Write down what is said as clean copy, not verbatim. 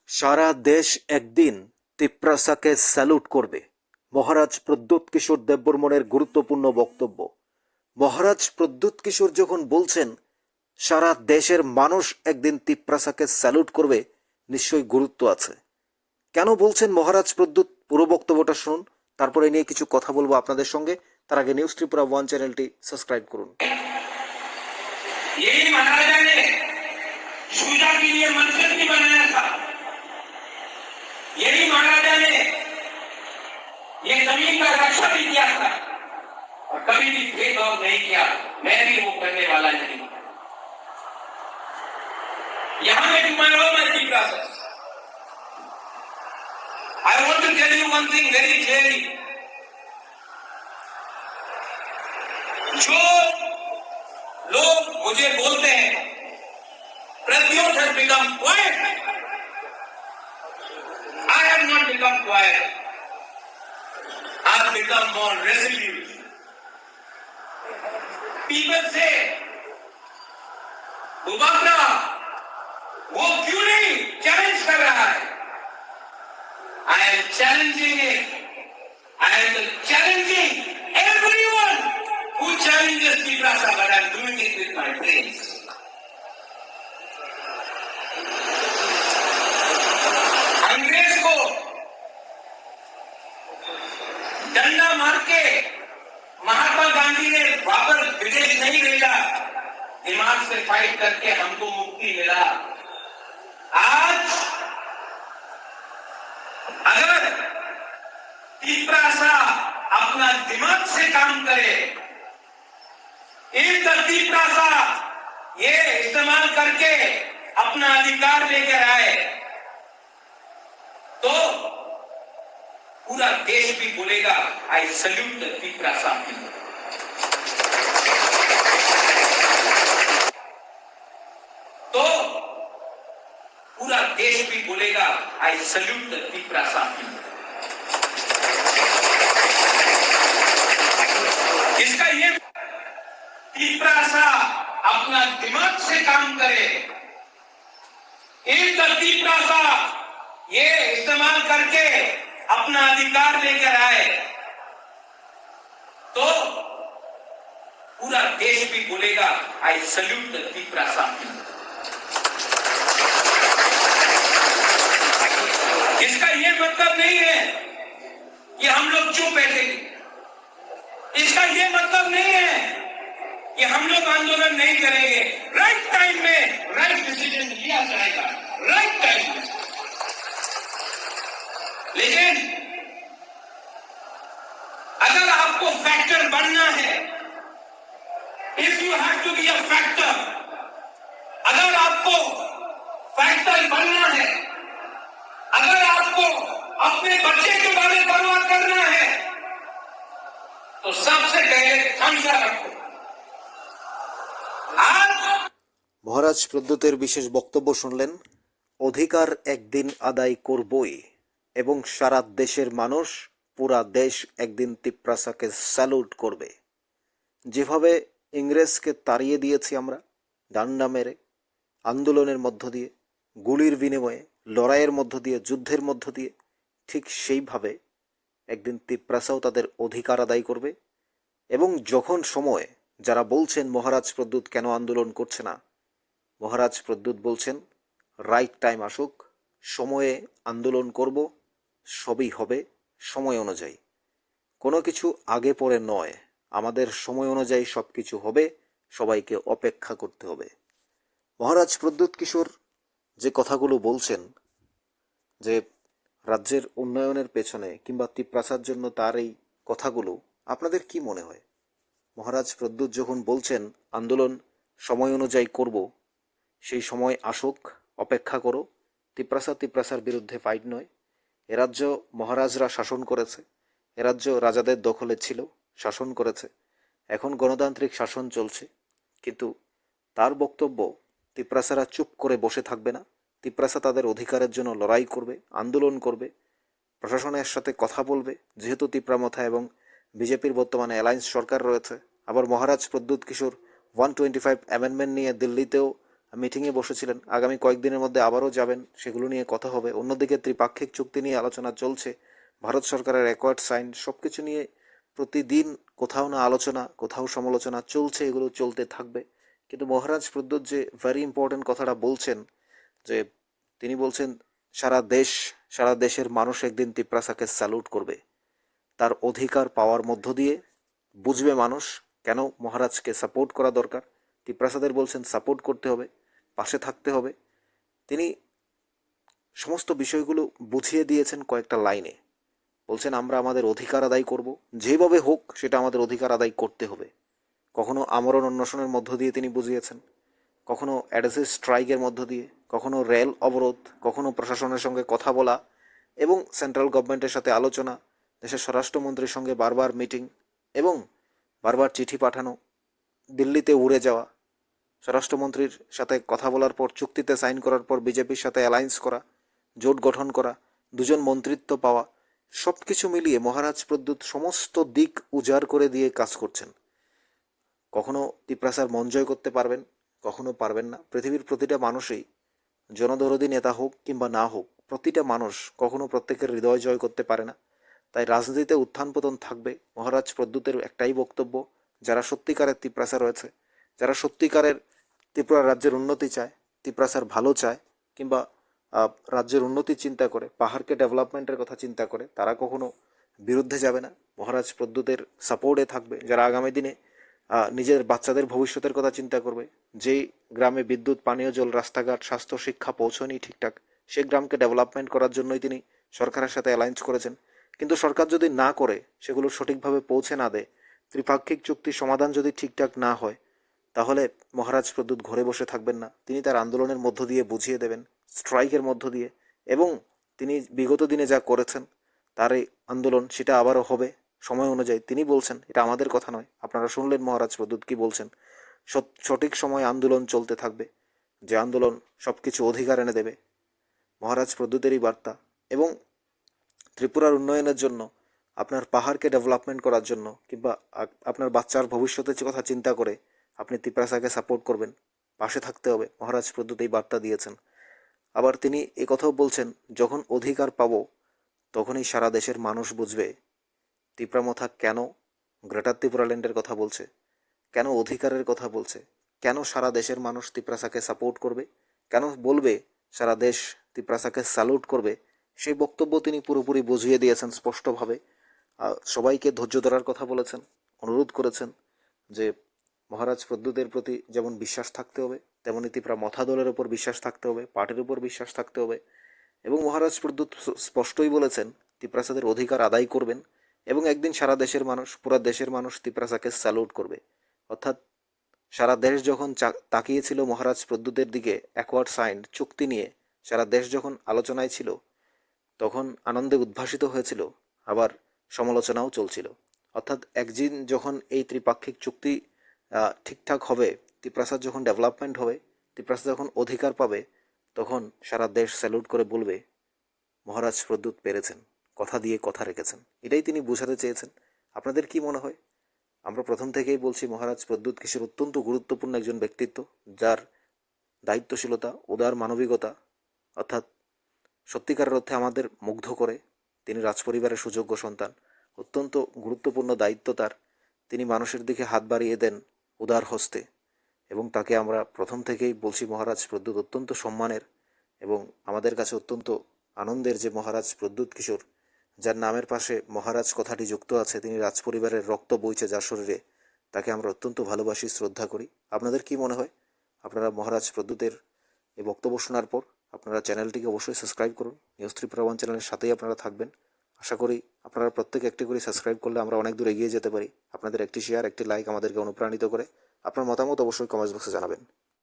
সারা দেশ একদিন তিপ্রাসাকে স্যালুট করবে। মহারাজ প্রদ্যোৎ কিশোর দেববর্মনের গুরুত্বপূর্ণ বক্তব্য। মহারাজ প্রদ্যোৎ কিশোর যখন বলছেন সারা দেশের মানুষ একদিন তিপ্রাসাকে স্যালুট করবে, নিশ্চয়ই গুরুত্ব আছে। কেন বলছেন মহারাজ প্রদ্যোৎ, পুরো বক্তব্যটা শুনুন, তারপরে নিয়ে কিছু কথা বলবো আপনাদের সঙ্গে। তার আগে নিউজ ত্রিপুরা 1 চ্যানেলটি সাবস্ক্রাইব করুন। यही महाराजा ने शुजा के लिए मंदिर भी बनाया था। यही महाराजा ने ये जमीन का रक्षा भी किया था और कभी भी भेदभाव नहीं किया। मैं भी वो करने वाला नहीं। यहां में minority process. I want to tell you one thing very clearly. जो लोग मुझे बोलते हैं Pradyot has become quiet. I have not become quiet. I have become more resolute. People say, बुबाकरा वो क्यों नहीं चैलेंज कर रहा है? I am challenging it. I am challenging everyone who challenges Tiprasa, but I am doing it with my brains. अंग्रेज को डंडा मार के महात्मा गांधी ने वापस विदेश नहीं भेजा, दिमाग से फाइट करके हमको मुक्ति मिला। आज अगर तिप्रासा अपना दिमाग से काम करे, एक तिप्रासा ये इस्तेमाल करके अपना अधिकार लेकर आए, तो पूरा देश भी बोलेगा आई सल्यूट द तिप्रासा। तो पूरा देश भी बोलेगा आई सल्यूट द तिप्रासा। इसका ये तिप्रासा अपना दिमाग से काम करे, एक तिप्रासा ये इस्तेमाल करके अपना अधिकार लेकर आए, तो पूरा देश भी बोलेगा आई सल्यूट द तिप्रासा। इसका ये मतलब नहीं है कि हम लोग चुप बैठेंगे। इसका ये मतलब नहीं है कि हम लोग आंदोलन नहीं करेंगे। राइट टाइम में राइट डिसीजन लिया जाएगा, राइट टाइम में। लेकिन अगर आपको फैक्टर बनना है, if you have to be a factor, अगर आपको फैक्टर बनना है, अगर आपको अपने बच्चे के बारे में परवाह करना है, तो सबसे पहले हमसा रखो। आज মহারাজ প্রদ্যোতের বিশেষ বক্তব্য শুনলেন। অধিকার একদিন আদায় করবই এবং সারা দেশের মানুষ, পুরা দেশ একদিন তিপ্রাসাকে স্যালুট করবে। যেভাবে ইংরেজকে তাড়িয়ে দিয়েছি আমরা ডান্ডা মেরে, আন্দোলনের মধ্য দিয়ে, গুলির বিনিময়ে, লড়াইয়ের মধ্য দিয়ে, যুদ্ধের মধ্য দিয়ে, ঠিক সেইভাবে একদিন তিপ্রাসাও তাদের অধিকার আদায় করবে। এবং যখন সময়, যারা বলছেন মহারাজ প্রদ্যোৎ কেন আন্দোলন করছে না, মহারাজ প্রদ্যোৎ বলছেন রাইট টাইম আসুক, সময়ে আন্দোলন করব, সবই হবে সময় অনুযায়ী, কোনো কিছু আগে পরে নয়, আমাদের সময় অনুযায়ী সব কিছু হবে, সবাইকে অপেক্ষা করতে হবে। মহারাজ প্রদ্যোৎ কিশোর যে কথাগুলো বলছেন, যে রাজ্যের উন্নয়নের পেছনে কিংবা তিপ্রাসার জন্য তার এই কথাগুলো, আপনাদের কি মনে হয়? মহারাজ প্রদ্যোৎ যখন বলছেন আন্দোলন সময় অনুযায়ী করব, সেই সময় আসুক, অপেক্ষা করো, তিপ্রাসার বিরুদ্ধে ফাইট নয়। এ রাজ্য মহারাজরা শাসন করেছে, এ রাজ্য রাজাদের দখলে ছিল, শাসন করেছে, এখন গণতান্ত্রিক শাসন চলছে। কিন্তু তার বক্তব্য, তিপ্রাসারা চুপ করে বসে থাকবে না, তিপ্রাসা তাদের অধিকারের জন্য লড়াই করবে, আন্দোলন করবে, প্রশাসনের সাথে কথা বলবে। যেহেতু তিপ্রামথা এবং বিজেপির বর্তমানে অ্যালায়েন্স সরকার রয়েছে, আবার মহারাজ প্রদ্যোৎ কিশোর 125 অ্যামেন্ডমেন্ট নিয়ে দিল্লিতেও মিটিংয়ে বসেছিলেন, আগামী কয়েকদিনের মধ্যে আবারও যাবেন, সেগুলো নিয়ে কথা হবে। অন্যদিকে ত্রিপাক্ষিক চুক্তি নিয়ে আলোচনা চলছে, ভারত সরকারের অ্যাকোয়ার্ড সাইন, সব কিছু নিয়ে প্রতিদিন কোথাও না আলোচনা, কোথাও সমালোচনা চলছে, এগুলো চলতে থাকবে। কিন্তু মহারাজ প্রদ্যোৎ যে ভেরি ইম্পর্টেন্ট কথাটা বলছেন, যে তিনি বলছেন সারা দেশের মানুষ একদিন তিপ্রাসাকে স্যালুট করবে। তার অধিকার পাওয়ার মধ্য দিয়ে বুঝবে মানুষ কেন মহারাজকে সাপোর্ট করা দরকার। তিপ্রাসাদের বলছেন সাপোর্ট করতে হবে, পাশে থাকতে হবে। তিনি সমস্ত বিষয়গুলো বুঝিয়ে দিয়েছেন কয়েকটা লাইনে। বলছেন আমরা আমাদের অধিকার আদায় করব, যেভাবে হোক সেটা আমাদের অধিকার আদায় করতে হবে। কখনো আমরণ অন্বেষণের মধ্য দিয়ে তিনি বুঝিয়েছেন, কখনো অ্যাডেসিভ স্ট্রাইকের মধ্য দিয়ে, কখনো রেল অবরোধ, কখনো প্রশাসনের সঙ্গে কথা বলা এবং সেন্ট্রাল গভর্নমেন্টের সাথে আলোচনা, দেশের স্বরাষ্ট্রমন্ত্রীর সঙ্গে বারবার মিটিং এবং বারবার চিঠি পাঠানো, দিল্লিতে উড়ে যাওয়া, স্বরাষ্ট্রমন্ত্রীর সাথে কথা বলার পর চুক্তিতে সাইন করার পর বিজেপির সাথে অ্যালায়েন্স করা, জোট গঠন করা, দুজন মন্ত্রিত্ব পাওয়া, সব কিছু মিলিয়ে মহারাজ প্রদ্যোৎ সমস্ত দিক উজাড় করে দিয়ে কাজ করছেন। কখনো তিপ্রাসার মন জয় করতে পারবেন, কখনো পারবেন না। পৃথিবীর প্রতিটা মানুষই, জনদরদী নেতা হোক কিংবা না হোক, প্রতিটা মানুষ কখনো প্রত্যেকের হৃদয় জয় করতে পারে না। তাই রাজনীতিতে উত্থান পতন থাকবে। মহারাজ প্রদ্যোতের একটাই বক্তব্য, যারা সত্যিকারের তিপ্রাসা রয়েছে, যারা সত্যিকারের ত্রিপুরা রাজ্যের উন্নতি চায়, তিপ্রাসার ভালো চায়, কিংবা রাজ্যের উন্নতি চিন্তা করে, পাহাড়কে ডেভেলপমেন্টের কথা চিন্তা করে, তারা কখনো বিরুদ্ধে যাবে না, মহারাজ প্রদ্যোতের সাপোর্টে থাকবে। যারা আগামী দিনে নিজের বাচ্চাদের ভবিষ্যতের কথা চিন্তা করবে, যেই গ্রামে বিদ্যুৎ, পানীয় জল, রাস্তাঘাট, স্বাস্থ্য, শিক্ষা পৌঁছয়নি ঠিকঠাক, সেই গ্রামকে ডেভেলপমেন্ট করার জন্যই তিনি সরকারের সাথে অ্যালায়েন্স করেছেন। কিন্তু সরকার যদি না করে, সেগুলো সঠিকভাবে পৌঁছে না দেয়, ত্রিপাক্ষিক চুক্তির সমাধান যদি ঠিকঠাক না হয়, তাহলে মহারাজ প্রদ্যোৎ ঘরে বসে থাকবেন না। তিনি তার আন্দোলনের মধ্য দিয়ে বুঝিয়ে দেবেন, স্ট্রাইকের মধ্য দিয়ে, এবং তিনি বিগত দিনে যা করেছেন তার এই আন্দোলন সেটা আবারও হবে সময় অনুযায়ী। তিনি বলছেন, এটা আমাদের কথা নয়, আপনারা শুনলেন মহারাজ প্রদ্যোৎ কি বলছেন। সঠিক সময় আন্দোলন চলতে থাকবে, যে আন্দোলন সবকিছু অধিকার এনে দেবে। মহারাজ প্রদ্যোতেরই বার্তা। এবং ত্রিপুরার উন্নয়নের জন্য, আপনার পাহাড়কে ডেভেলপমেন্ট করার জন্য, কিংবা আপনার বাচ্চার ভবিষ্যতের কথা চিন্তা করে আপনি তিপ্রাসাকে সাপোর্ট করবেন, পাশে থাকতে হবে। মহারাজ প্রদ্যোৎ এই বার্তা দিয়েছেন। আবার তিনি এই কথাও বলছেন, যখন অধিকার পাবো তখনই সারা দেশের মানুষ বুঝবে তিপ্রামথা কেন গ্রেটার ত্রিপুরাল্যান্ডের কথা বলছে, কেন অধিকারের কথা বলছে, কেন সারা দেশের মানুষ তিপ্রাসাকে সাপোর্ট করবে, কেন বলবে সারা দেশ তিপ্রাসাকে স্যালুট করবে। সেই বক্তব্য তিনি পুরোপুরি বুঝিয়ে দিয়েছেন স্পষ্টভাবে। সবাইকে ধৈর্য ধরার কথা বলেছেন, অনুরোধ করেছেন যে মহারাজ প্রদ্যোতের প্রতি যেমন বিশ্বাস থাকতে হবে, তেমনি ত্রিপুরা মথা দলের উপর বিশ্বাস থাকতে হবে, পার্টির উপর বিশ্বাস থাকতে হবে। এবং মহারাজ প্রদ্যোৎ স্পষ্টই বলেছেন তিপ্রাসাদের অধিকার আদায় করবেন, এবং একদিন সারা দেশের মানুষ, পুরা দেশের মানুষ তিপ্রাসাকে স্যালুট করবে। অর্থাৎ সারা দেশ যখন তাকিয়েছিল মহারাজ প্রদ্যোতের দিকে অ্যাকোয়ার্ড সাইন চুক্তি নিয়ে, সারা দেশ যখন আলোচনায় ছিল, তখন আনন্দে উদ্ভাসিত হয়েছিল, আবার সমালোচনাও চলছিল। অর্থাৎ একদিন যখন এই ত্রিপাক্ষিক চুক্তি ঠিকঠাক হবে, তিপ্রাসার যখন ডেভেলপমেন্ট হবে, তিপ্রাসা যখন অধিকার পাবে, তখন সারা দেশ স্যালুট করে বলবে মহারাজ প্রদ্যোৎ পেরেছেন, কথা দিয়ে কথা রেখেছেন। এটাই তিনি বোঝাতে চেয়েছেন। আপনাদের কি মনে হয়? আমরা প্রথম থেকেই বলছি, মহারাজ প্রদ্যোৎ কিশোর অত্যন্ত গুরুত্বপূর্ণ একজন ব্যক্তিত্ব, যার দায়িত্বশীলতা, উদার মানবিকতা, অর্থাৎ সত্যিকারের অর্থে আমাদের মুগ্ধ করে। তিনি রাজপরিবারের সুযোগ্য সন্তান, অত্যন্ত গুরুত্বপূর্ণ দায়িত্ব তার। তিনি মানুষের দিকে হাত বাড়িয়ে দেন উদার হস্তে, এবং তাকে আমরা প্রথম থেকেই বলছি মহারাজ প্রদ্যোৎ অত্যন্ত সম্মানের, এবং আমাদের কাছে অত্যন্ত আনন্দের যে মহারাজ প্রদ্যোৎ কিশোর, যার নামের পাশে মহারাজ কথাটি যুক্ত আছে, তিনি রাজপরিবারের রক্ত বইছে যার শরীরে, তাকে আমরা অত্যন্ত ভালোবাসি, শ্রদ্ধা করি। আপনাদের কি মনে হয়? আপনারা মহারাজ প্রদ্যোতের এই বক্তব্য শোনার পর আপনারা চ্যানেলটিকে অবশ্যই সাবস্ক্রাইব করুন। নিউজ ত্রিপুরা ওয়ান চ্যানেলের সাথেই আপনারা থাকবেন। আশা করি আপনারা প্রত্যেকে একটি করে সাবস্ক্রাইব করলে আমরা অনেক দূর এগিয়ে যেতে পারি। আপনাদের একটি শেয়ার, একটি লাইক আমাদেরকে অনুপ্রাণিত করে। আপনার মতামত অবশ্যই কমেন্ট বক্সে জানাবেন।